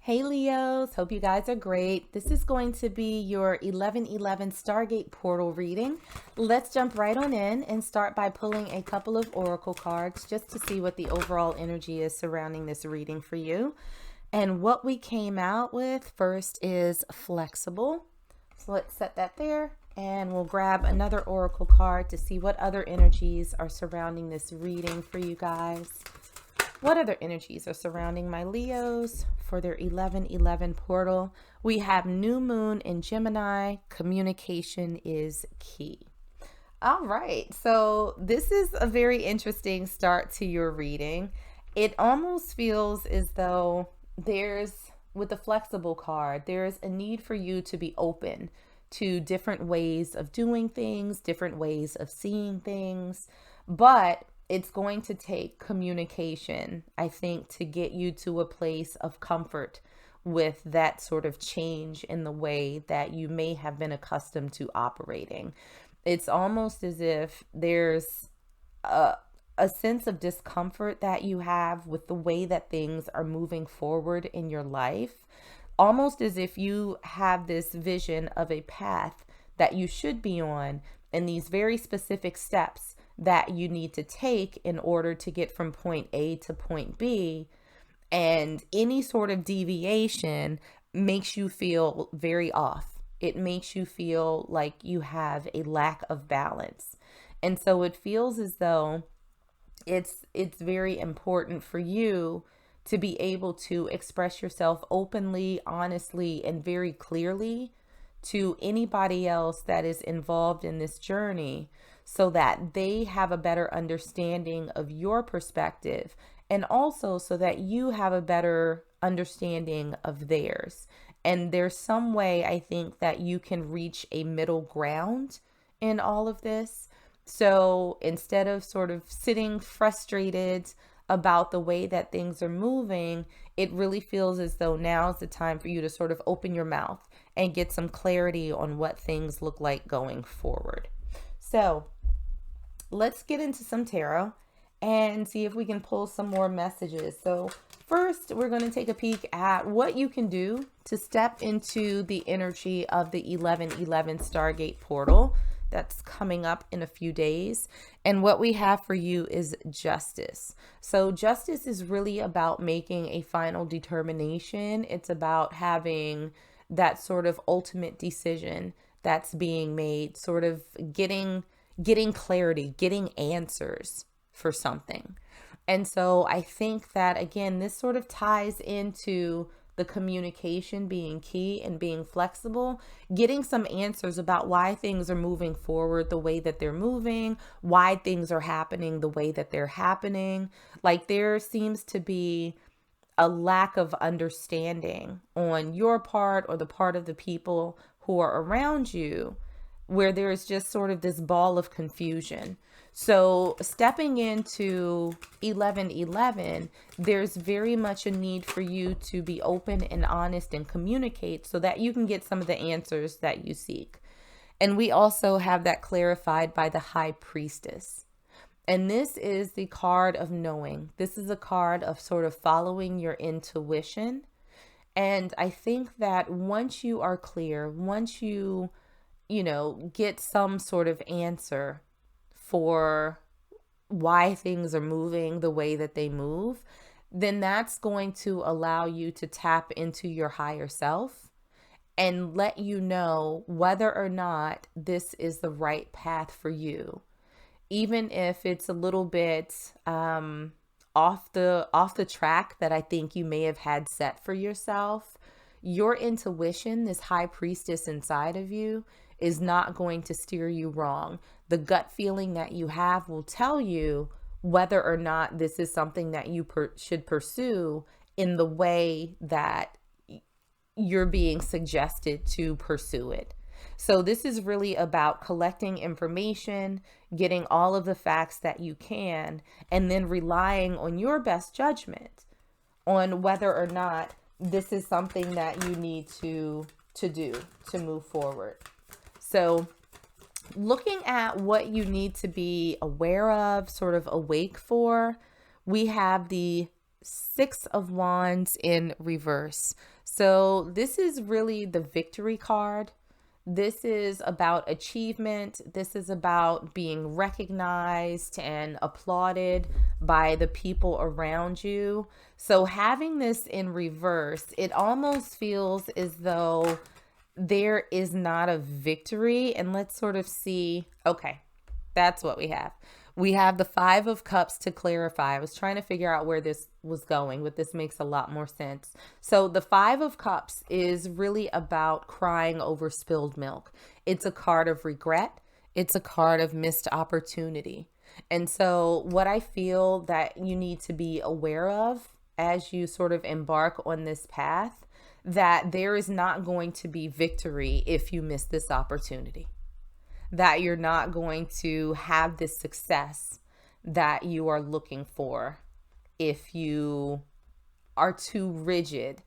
Hey Leos, hope you guys are great. This is going to be your 11/11 Stargate portal reading. Let's jump right on in and start by pulling a couple of oracle cards just to see what the overall energy is surrounding this reading for you. And what we came out with first is flexible. So let's set that there and we'll grab another oracle card to see what other energies are surrounding this reading for you guys. What other energies are surrounding my Leos for their 11/11 portal? We have new moon in Gemini. Communication is key. All right, so this is a very interesting start to your reading. It almost feels as though with the flexible card, there's a need for you to be open to different ways of doing things, different ways of seeing things, but it's going to take communication, I think, to get you to a place of comfort with that sort of change in the way that you may have been accustomed to operating. It's almost as if there's a sense of discomfort that you have with the way that things are moving forward in your life, almost as if you have this vision of a path that you should be on and these very specific steps that you need to take in order to get from point A to point B. And any sort of deviation makes you feel very off. It makes you feel like you have a lack of balance. And so it feels as though it's very important for you to be able to express yourself openly, honestly, and very clearly to anybody else that is involved in this journey so that they have a better understanding of your perspective, and also so that you have a better understanding of theirs. And there's some way I think that you can reach a middle ground in all of this. So instead of sort of sitting frustrated about the way that things are moving, it really feels as though now is the time for you to sort of open your mouth and get some clarity on what things look like going forward. So let's get into some tarot and see if we can pull some more messages. So first, we're going to take a peek at what you can do to step into the energy of the 11/11 Stargate portal that's coming up in a few days. And what we have for you is justice. So justice is really about making a final determination. It's about having that sort of ultimate decision that's being made, sort of getting clarity, getting answers for something. And so I think that, again, this sort of ties into the communication being key and being flexible, getting some answers about why things are moving forward the way that they're moving, why things are happening the way that they're happening. Like there seems to be a lack of understanding on your part or the part of the people who are around you, where there's just sort of this ball of confusion. So stepping into 11/11, there's very much a need for you to be open and honest and communicate so that you can get some of the answers that you seek. And we also have that clarified by the High Priestess. And this is the card of knowing. This is a card of sort of following your intuition. And I think that once you are clear, once you get some sort of answer for why things are moving the way that they move, then that's going to allow you to tap into your higher self and let you know whether or not this is the right path for you. Even if it's a little bit off the track that I think you may have had set for yourself, your intuition, this high priestess inside of you, is not going to steer you wrong. The gut feeling that you have will tell you whether or not this is something that you should pursue in the way that you're being suggested to pursue it. So this is really about collecting information, getting all of the facts that you can, and then relying on your best judgment on whether or not this is something that you need to do to move forward. So looking at what you need to be aware of, sort of awake for, we have the Six of Wands in reverse. So this is really the victory card. This is about achievement. This is about being recognized and applauded by the people around you. So having this in reverse, it almost feels as though there is not a victory. And let's sort of see, okay, that's what we have. We have the Five of Cups to clarify. I was trying to figure out where this was going, but this makes a lot more sense. So the Five of Cups is really about crying over spilled milk. It's a card of regret. It's a card of missed opportunity. And so what I feel that you need to be aware of as you sort of embark on this path, that there is not going to be victory if you miss this opportunity, that you're not going to have this success that you are looking for if you are too rigid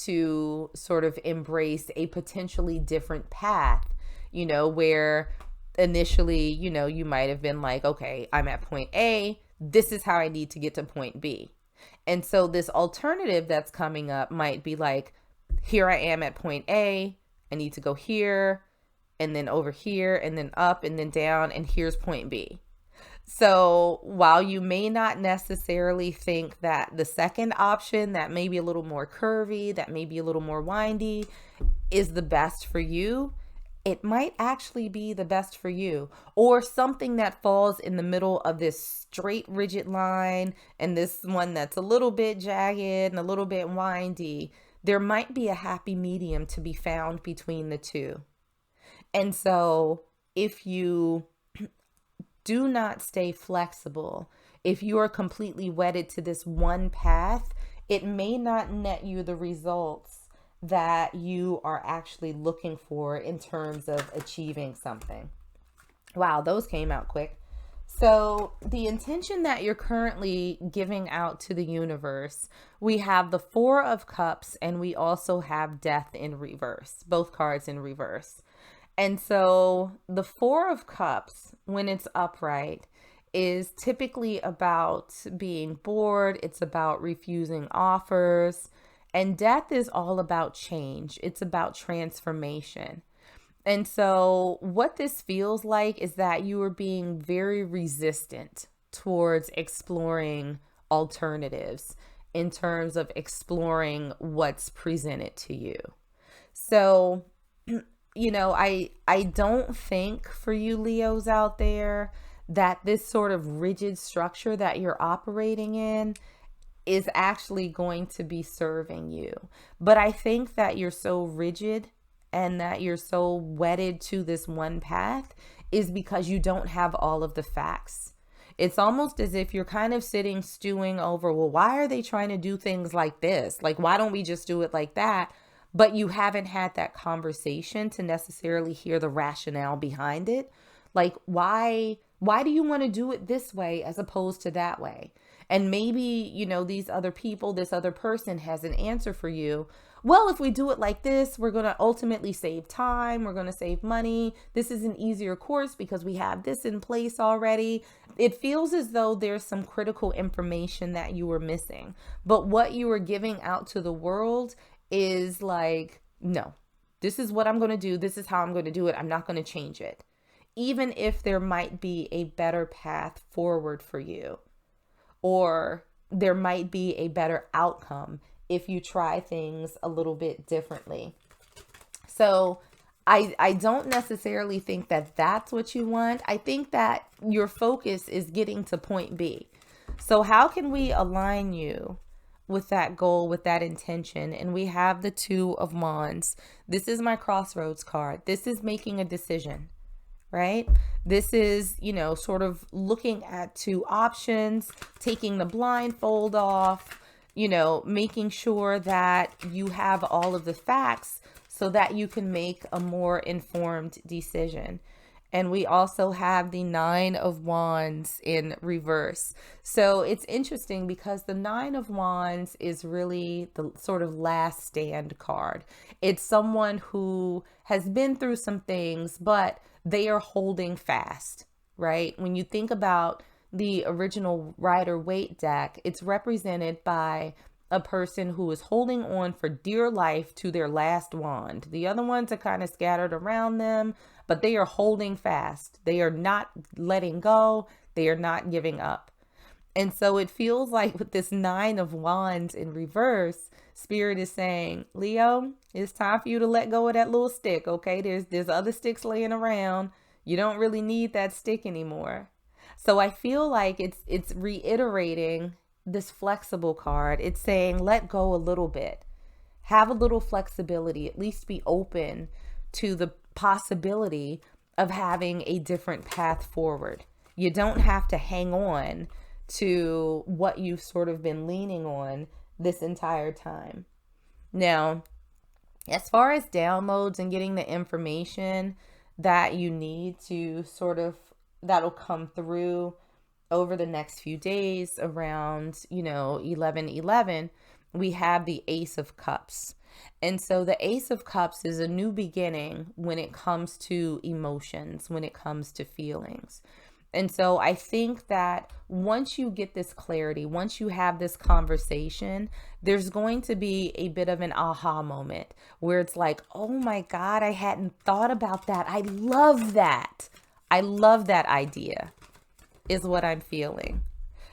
to sort of embrace a potentially different path, where initially, you might have been like, okay, I'm at point A, this is how I need to get to point B. And so this alternative that's coming up might be like, here I am at point A, I need to go here, and then over here, and then up, and then down, and here's point B. So while you may not necessarily think that the second option, that may be a little more curvy, that may be a little more windy, is the best for you, it might actually be the best for you. Or something that falls in the middle of this straight, rigid line, and this one that's a little bit jagged and a little bit windy. There might be a happy medium to be found between the two. And so if you do not stay flexible, if you are completely wedded to this one path, it may not net you the results that you are actually looking for in terms of achieving something. Wow, those came out quick. So the intention that you're currently giving out to the universe, we have the Four of Cups, and we also have Death in reverse, both cards in reverse. And so the Four of Cups, when it's upright, is typically about being bored. It's about refusing offers. And death is all about change. It's about transformation. And so what this feels like is that you are being very resistant towards exploring alternatives in terms of exploring what's presented to you. So I don't think for you Leos out there that this sort of rigid structure that you're operating in is actually going to be serving you. But I think that you're so rigid and that you're so wedded to this one path is because you don't have all of the facts. It's almost as if you're kind of sitting stewing over, well, why are they trying to do things like this? Like, why don't we just do it like that? But you haven't had that conversation to necessarily hear the rationale behind it. Like, why do you want to do it this way as opposed to that way? And maybe, these other people, this other person has an answer for you. Well, if we do it like this, we're going to ultimately save time. We're going to save money. This is an easier course because we have this in place already. It feels as though there's some critical information that you were missing. But what you were giving out to the world is like, no, this is what I'm going to do. This is how I'm going to do it. I'm not going to change it. Even if there might be a better path forward for you, or there might be a better outcome if you try things a little bit differently. So I don't necessarily think that that's what you want. I think that your focus is getting to point B. So how can we align you with that goal, with that intention? And we have the Two of Wands. This is my crossroads card. This is making a decision, right? This is, sort of looking at two options, taking the blindfold off, making sure that you have all of the facts so that you can make a more informed decision. And we also have the Nine of Wands in reverse. So it's interesting because the Nine of Wands is really the sort of last stand card. It's someone who has been through some things, but they are holding fast, right? When you think about the original Rider-Waite deck, it's represented by a person who is holding on for dear life to their last wand. The other ones are kind of scattered around them, but they are holding fast. They are not letting go. They are not giving up. And so it feels like with this Nine of Wands in reverse, Spirit is saying, Leo, it's time for you to let go of that little stick, okay? There's other sticks laying around. You don't really need that stick anymore. So I feel like it's reiterating this flexible card. It's saying let go a little bit. Have a little flexibility, at least be open to the possibility of having a different path forward. You don't have to hang on to what you've sort of been leaning on this entire time. Now, as far as downloads and getting the information that you need to sort of, that'll come through over the next few days around, 11/11, we have the Ace of Cups. And so the Ace of Cups is a new beginning when it comes to emotions, when it comes to feelings. And so I think that once you get this clarity, once you have this conversation, there's going to be a bit of an aha moment where it's like, oh my God, I hadn't thought about that. I love that. I love that idea, is what I'm feeling.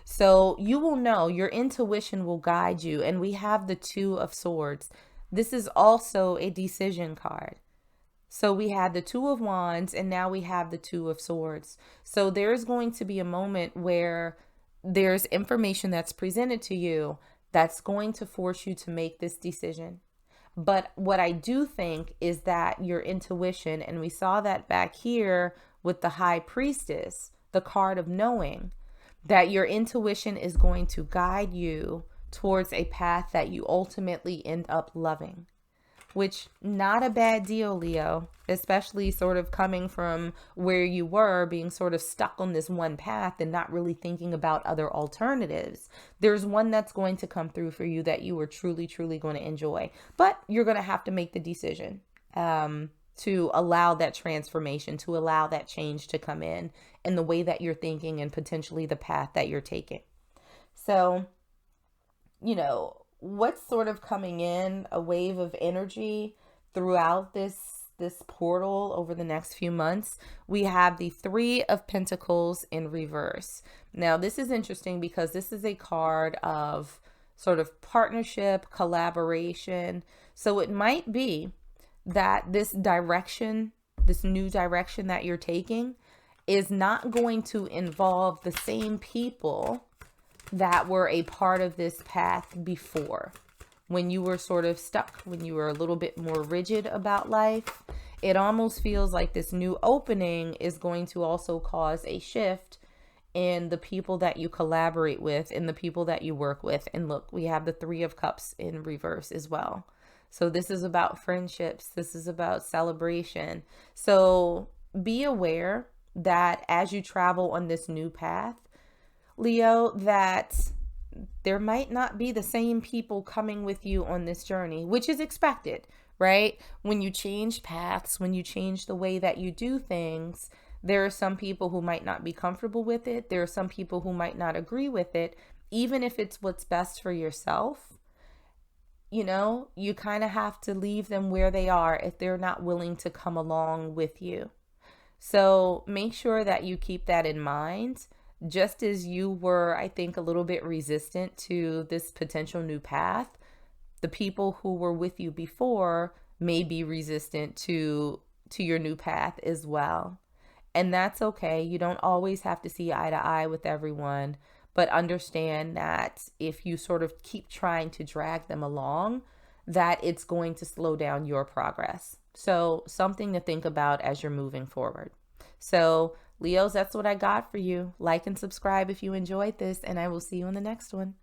So you will know, your intuition will guide you. And we have the Two of Swords. This is also a decision card. So we had the Two of Wands and now we have the Two of Swords. So there's going to be a moment where there's information that's presented to you that's going to force you to make this decision. But what I do think is that your intuition, and we saw that back here with the High Priestess, the card of knowing, that your intuition is going to guide you towards a path that you ultimately end up loving. Which, not a bad deal, Leo, especially sort of coming from where you were, being sort of stuck on this one path and not really thinking about other alternatives. There's one that's going to come through for you that you are truly, truly going to enjoy. But you're going to have to make the decision to allow that transformation, to allow that change to come in the way that you're thinking and potentially the path that you're taking. So, what's sort of coming in, a wave of energy throughout this portal over the next few months, we have the Three of Pentacles in reverse. Now, this is interesting because this is a card of sort of partnership, collaboration. So it might be that this direction, this new direction that you're taking, is not going to involve the same people that were a part of this path before. When you were sort of stuck, when you were a little bit more rigid about life, it almost feels like this new opening is going to also cause a shift in the people that you collaborate with and the people that you work with. And look, we have the Three of Cups in reverse as well. So this is about friendships. This is about celebration. So be aware that as you travel on this new path, Leo, that there might not be the same people coming with you on this journey, which is expected, right? When you change paths, when you change the way that you do things, there are some people who might not be comfortable with it. There are some people who might not agree with it, even if it's what's best for yourself. You kind of have to leave them where they are if they're not willing to come along with you. So make sure that you keep that in mind. Just as you were, I think, a little bit resistant to this potential new path, the people who were with you before may be resistant to your new path as well. And that's okay. You don't always have to see eye to eye with everyone, but understand that if you sort of keep trying to drag them along, that it's going to slow down your progress. So something to think about as you're moving forward. So Leos, that's what I got for you. Like and subscribe if you enjoyed this, and I will see you in the next one.